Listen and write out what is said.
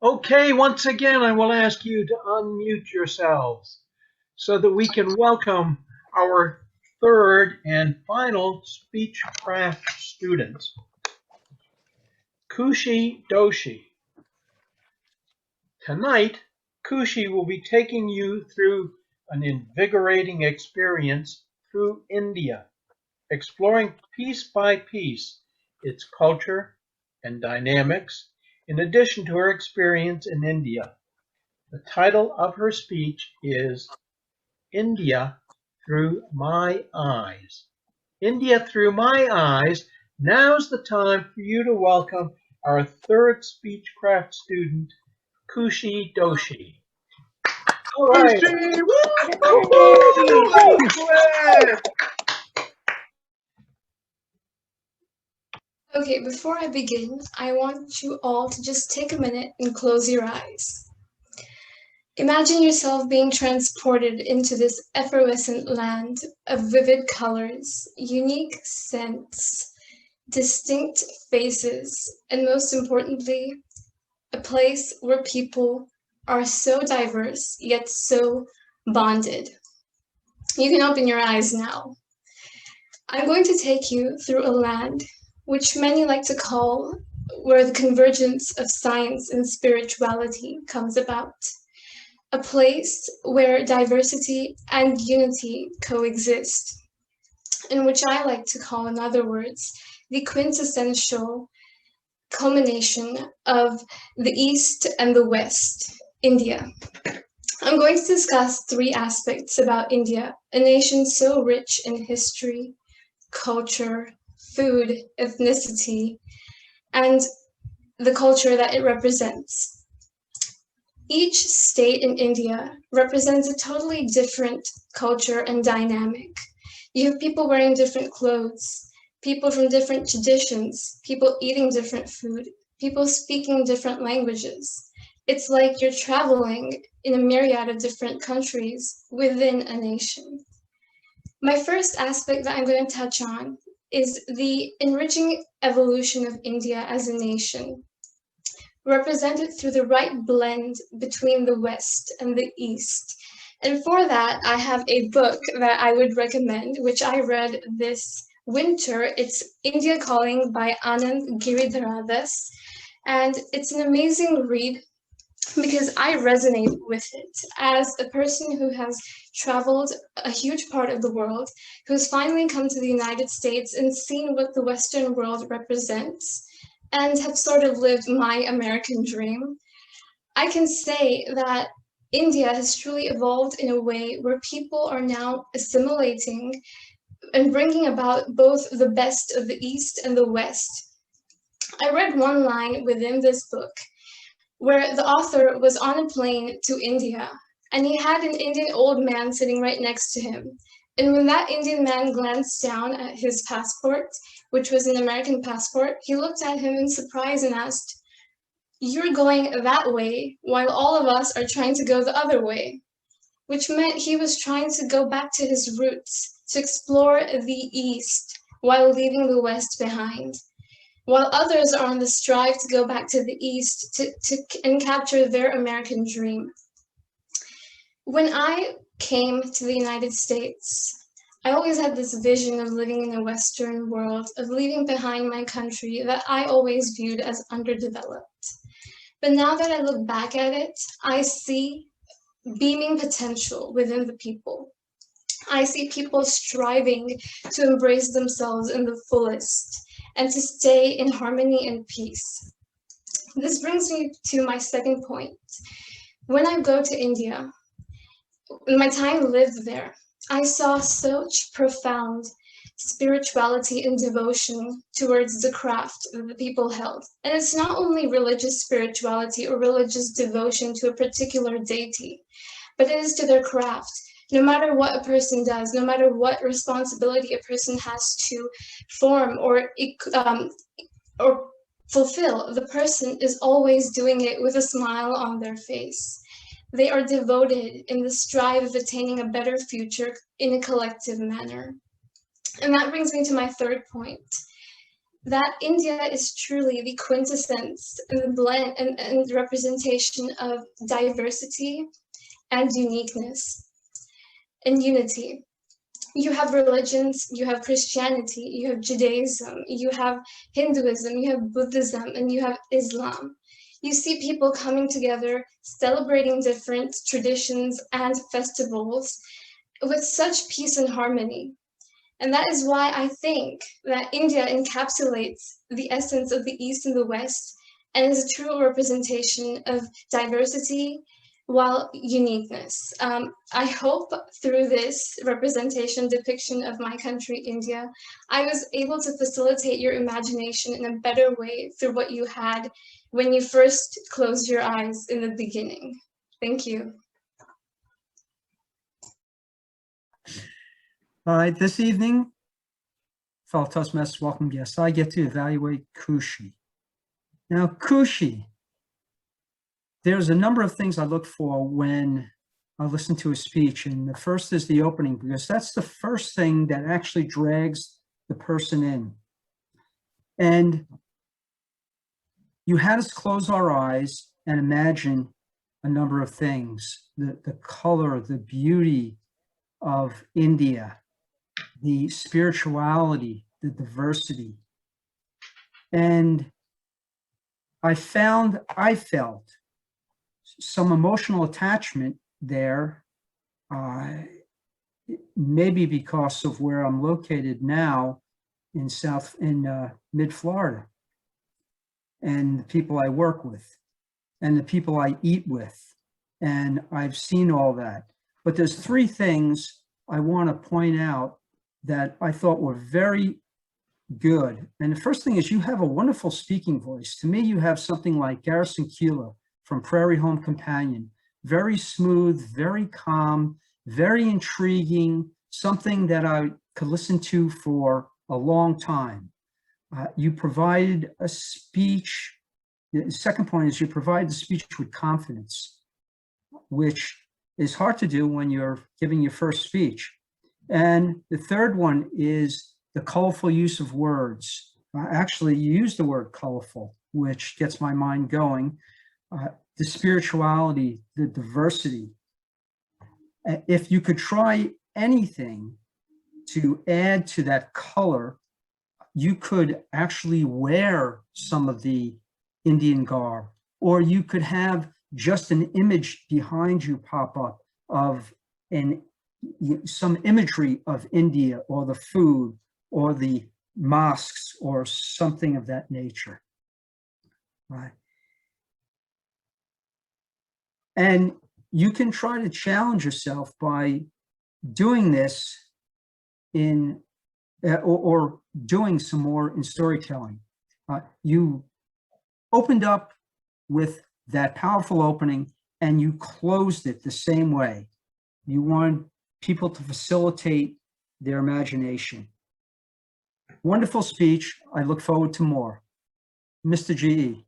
Okay, once again, I will ask you to unmute yourselves so that we can welcome our third and final speechcraft student, Khushee Doshi. Tonight, Khushee will be taking you through an invigorating experience through India, exploring piece by piece its culture and dynamics, in addition to her experience in India. The title of her speech is India Through My Eyes. India Through My Eyes. Now's the time for you to welcome our third speechcraft student, Khushee Doshi. All right. Khushee! Woo! Okay, before I begin, I want you all to just take a minute and close your eyes. Imagine yourself being transported into this effervescent land of vivid colors, unique scents, distinct faces, and most importantly, a place where people are so diverse yet so bonded. You can open your eyes now. I'm going to take you through a land which many like to call where the convergence of science and spirituality comes about. A place where diversity and unity coexist, and which I like to call, in other words, the quintessential culmination of the East and the West, India. I'm going to discuss three aspects about India, a nation so rich in history, culture, food, ethnicity, and the culture that it represents. Each state in India represents a totally different culture and dynamic. You have people wearing different clothes, people from different traditions, people eating different food, people speaking different languages. It's like you're traveling in a myriad of different countries within a nation. My first aspect that I'm going to touch on is the enriching evolution of India as a nation, represented through the right blend between the West and the East. And for that, I have a book that I would recommend, which I read this winter. It's India Calling by Anand Giridharadas. And it's an amazing read because I resonate with it as a person who has traveled a huge part of the world, who's finally come to the United States and seen what the Western world represents, and have sort of lived my American dream. I can say that India has truly evolved in a way where people are now assimilating and bringing about both the best of the East and the West. I read one line within this book where the author was on a plane to India, and he had an Indian old man sitting right next to him. And when that Indian man glanced down at his passport, which was an American passport, he looked at him in surprise and asked, "You're going that way, while all of us are trying to go the other way," which meant he was trying to go back to his roots, to explore the East, while leaving the West behind, while others are on the strive to go back to the East and capture their American dream. When I came to the United States, I always had this vision of living in a Western world, of leaving behind my country that I always viewed as underdeveloped. But now that I look back at it, I see beaming potential within the people. I see people striving to embrace themselves in the fullest and to stay in harmony and peace. This brings me to my second point. When I go to India, in my time lived there, I saw such profound spirituality and devotion towards the craft that the people held. And it's not only religious spirituality or religious devotion to a particular deity, but it is to their craft. No matter what a person does, no matter what responsibility a person has to form or fulfill, the person is always doing it with a smile on their face. They are devoted in the strive of attaining a better future in a collective manner. And that brings me to my third point. that India is truly the quintessence and the blend and representation of diversity and uniqueness and unity. You have religions, you have Christianity, you have Judaism, you have Hinduism, you have Buddhism, and you have Islam. You see people coming together, celebrating different traditions and festivals with such peace and harmony. And that is why I think that India encapsulates the essence of the East and the West and is a true representation of diversity while uniqueness. I hope through this representation depiction of my country, India, I was able to facilitate your imagination in a better way through what you had when you first closed your eyes in the beginning. Thank you. All right, this evening, fellow Toastmasters, welcome guests, I get to evaluate Khushee. Now, Khushee, there's a number of things I look for when I listen to a speech, and the first is the opening, because that's the first thing that actually drags the person in. And you had us close our eyes and imagine a number of things, the color, the beauty of India, the spirituality, the diversity. And I felt some emotional attachment there, maybe because of where I'm located now in mid-Florida, and the people I work with, and the people I eat with, and I've seen all that. But there's three things I want to point out that I thought were very good. And the first thing is you have a wonderful speaking voice. To me, you have something like Garrison Keillor from Prairie Home Companion. Very smooth, very calm, very intriguing, something that I could listen to for a long time. You provided a speech. The second point is you provide the speech with confidence, which is hard to do when you're giving your first speech. And the third one is the colorful use of words. Actually, you use the word colorful, which gets my mind going. The spirituality, the diversity. If you could try anything to add to that color, you could actually wear some of the Indian garb, or you could have just an image behind you pop up of some imagery of India, or the food, or the mosques, or something of that nature. Right. And you can try to challenge yourself by doing this or doing some more in storytelling. You opened up with that powerful opening and you closed it the same way. You want people to facilitate their imagination. Wonderful speech. I look forward to more. Mr. GE.